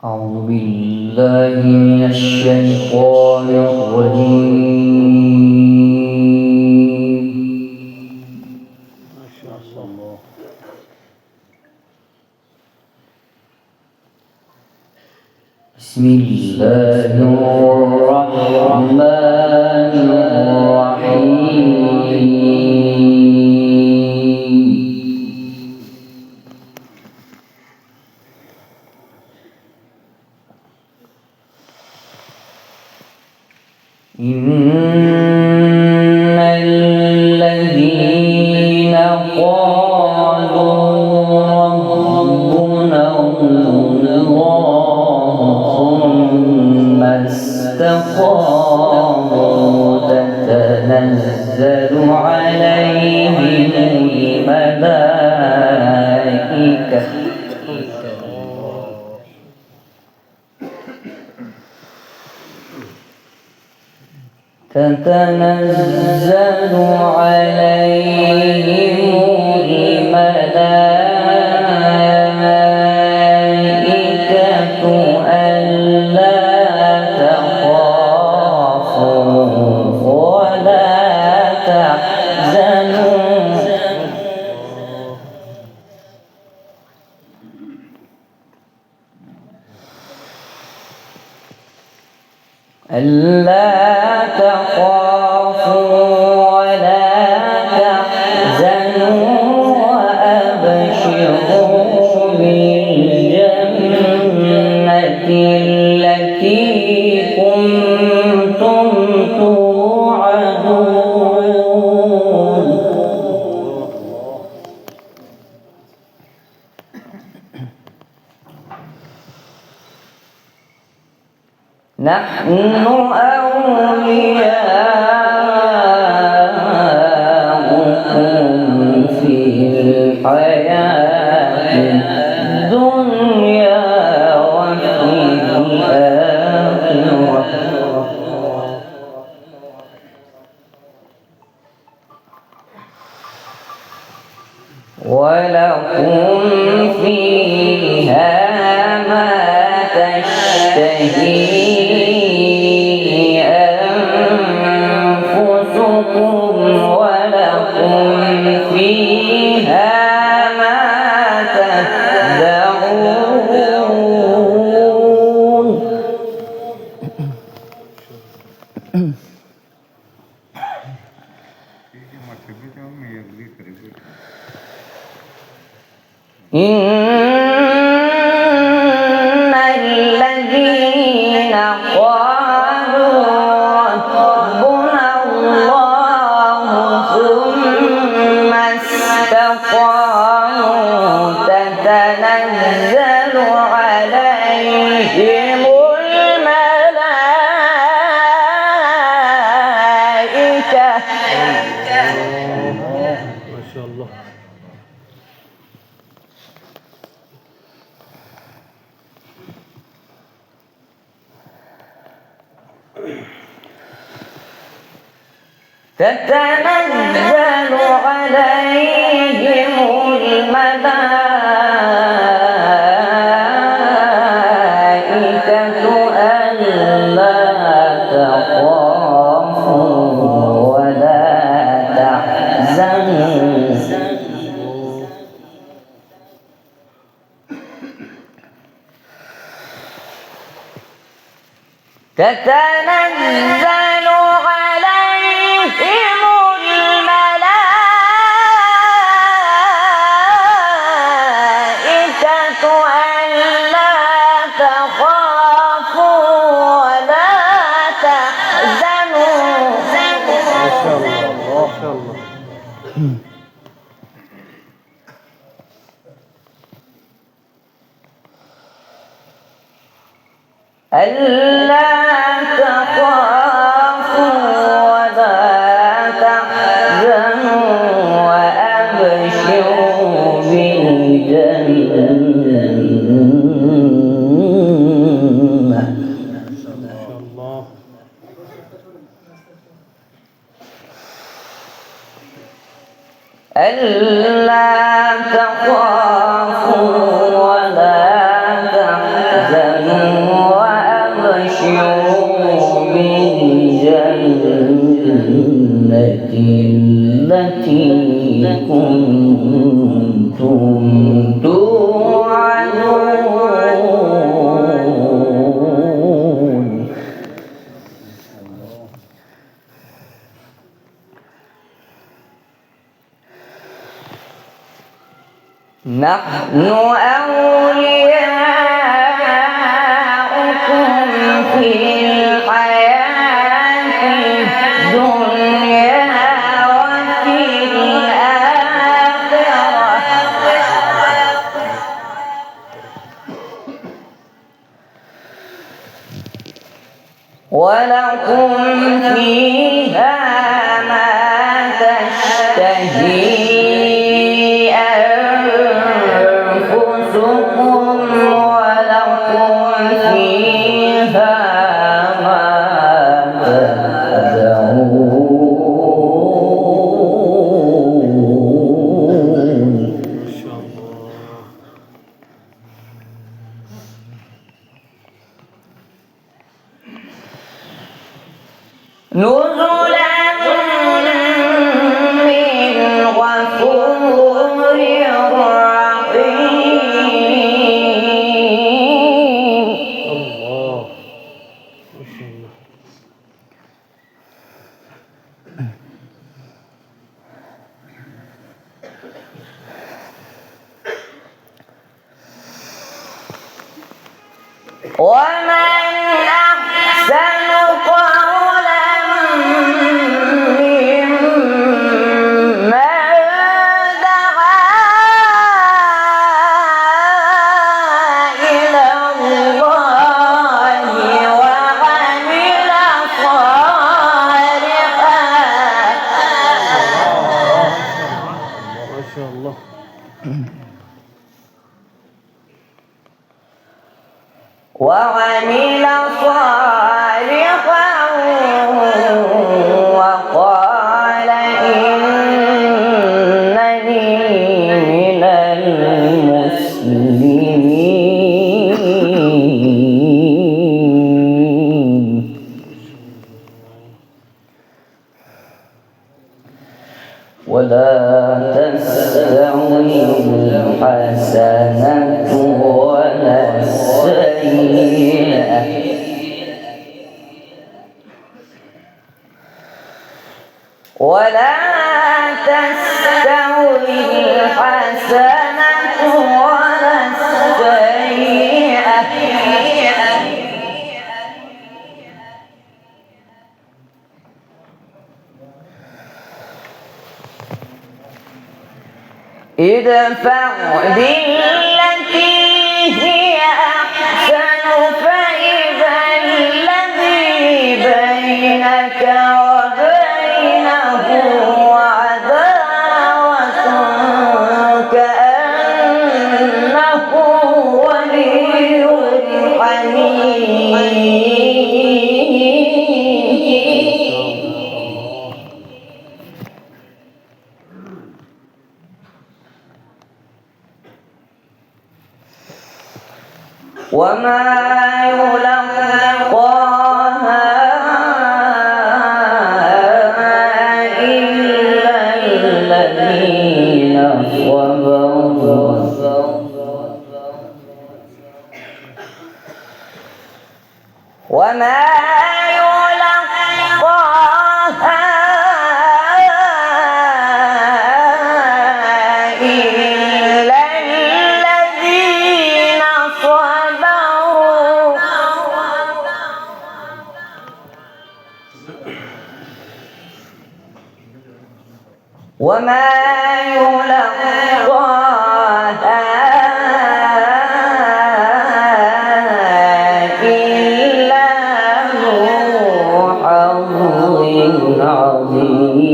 أعوذ بالله من الشيطان الرجيم. ما شاء الله. بسم الله الرحمن الرحيم. إن الذين قالوا ربنا الله ثم استقاموا تتنزل عليهم الملائكة تتنزل عليهم الملائكة ألا تخافوا ولا تحزنوا ولا تحزنوا وأبشروا بالجنة التي كنتم توعدون. نحن أولياؤكم في الحياة الدنيا وفي الآخرة ولكم فيها ما تشتهي أنفسكم ولكم فيها ما تدعون. إن الذين قالوا ربنا الله ثم استقاموا تتنزل عليهم الملائكة ما شاء الله. تتنزل عليهم الملائكة ألا تخافوا ولا تحزنوا تتنزل عليهم الملائكة ألا تخافوا ولا تحزنوا ما شاء الله. ما شاء الله. ألا تخافوا ولا تحزنوا وأبشروا بالجنة ما شاء الله. ألا تخافوا ولا تحزنوا نحن أولياؤكم في الحياة الدنيا وفي الآخرة ولكم فيها ما تشتهي أنفسكم ولكم فيها ما تدعون. ما شاء الله. نزلا من غفور رحيم. الله. ما شاء الله. ومن أحسن قولا ممن دعا إلى الله وعمل صالحا ما شاء الله. وعمل صالحا وقال إنني من المسلمين. ولا تستوي الحسنة ولا السيئة ولا تستوي الحسنة ولا السيئة ادفع بالتي هي أحسن فإذا الذي بينك وبينه عداوة كأنه ولي حميم. وما يلقاها إلا الذين صبروا وما يلقاها إلا الذين صبروا وما يلقاها إلا ذو حظ عظيم.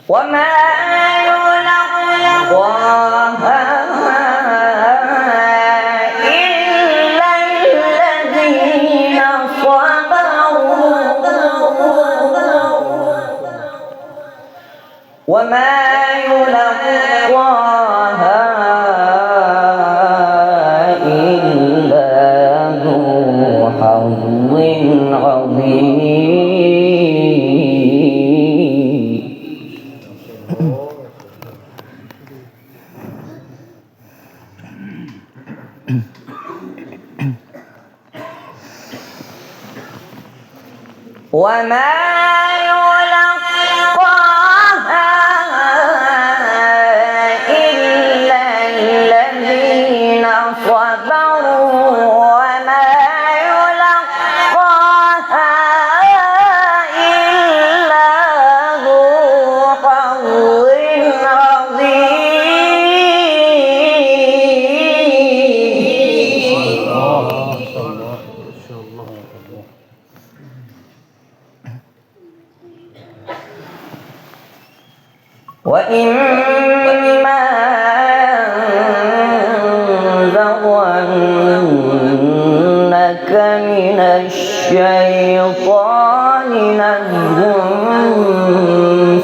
وما يلقاها إلا الذين صبروا وما يلقاها إلا ذو حظ عظيم. وما يلقاها إلا الذين صبروا وما يلقاها إلا ذو حظ وإما ينزغنك من الشيطان نزغ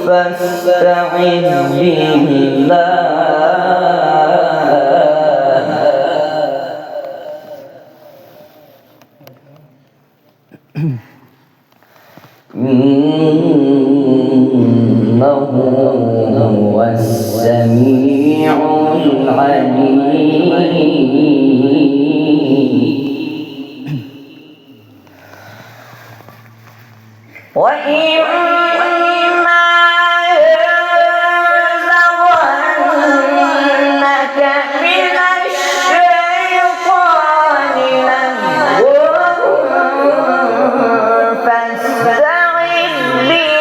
فاستعذ بالله إنه هو السميع العليم وإما ينزغنك من الشيطان نزغ فاستعذ بالله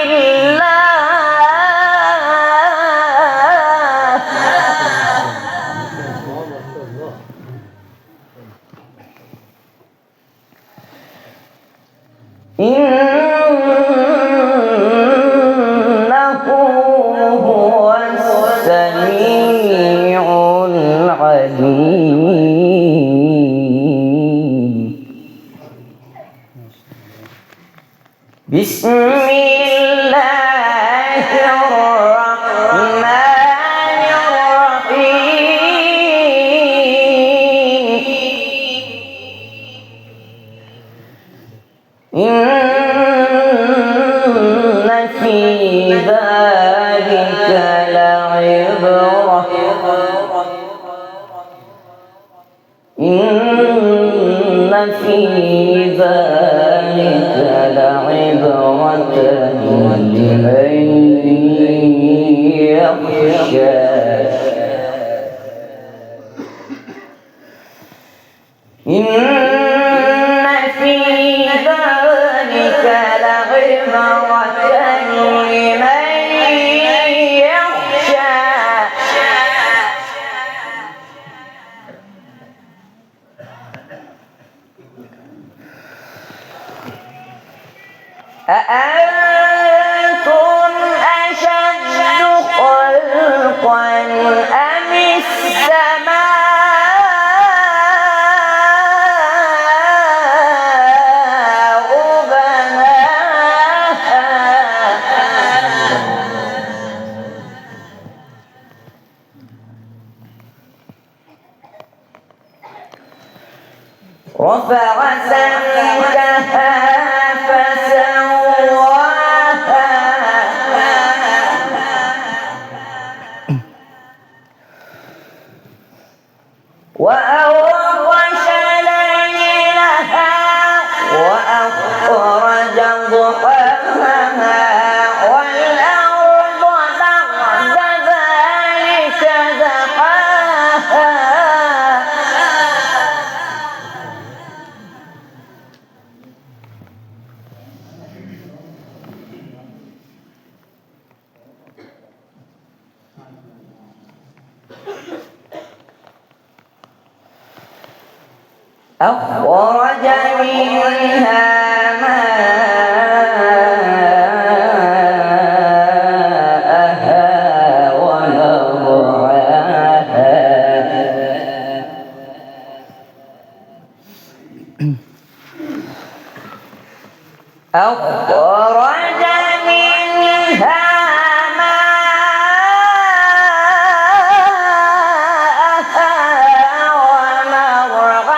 إنه هو السميع العليم بسم الله الرحمن الرحيم إن في ذلك لعبرة إن في ذلك لعبرة لمن يخشى إن في ذلك لعبرة لمن يخشى أأنتم أشد خلقا أم السماء بناها رفع سمكها فسواها وأغطش ليلها وأخرج ضحاها والأرض بعد ذلك دحاها أخرج منها ماءها ومرعاها أخرج منها ماءها ومرعاها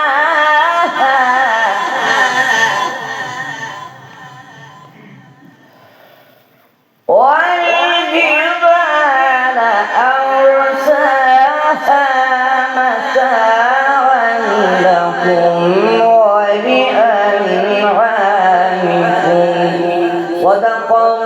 خلق